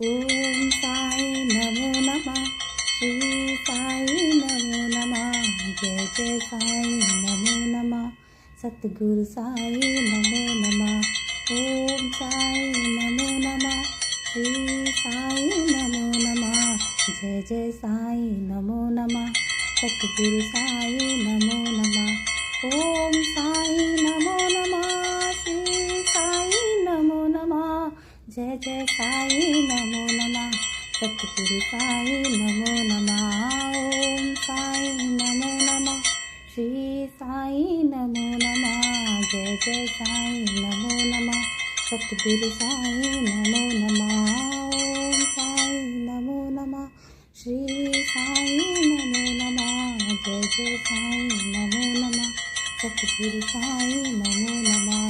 ओम साई नमो नमः। श्री साई नमो नमः। जय जय साई नमो नमः। सतगुरु साई नमो नमः। ओम साई नमो नमः। श्री साई नमो नमः। जय जय साई नमो नमः। सतगुरु साई नमो नमः। ओम साई नमो नमः। श्री साई नमो नमः। जय जय साई नमो नमः। सतगुरु साई नमो नमः। ओम साई नमो नमः। श्री साई नमो नमः। जय जय साई नमो नमः। सतगुरु साई नमो नमः। ओम साई नमो नमः। श्री साई नमो नमः। जय जय साई नमो नमः। सतगुरु साई नमो नमः।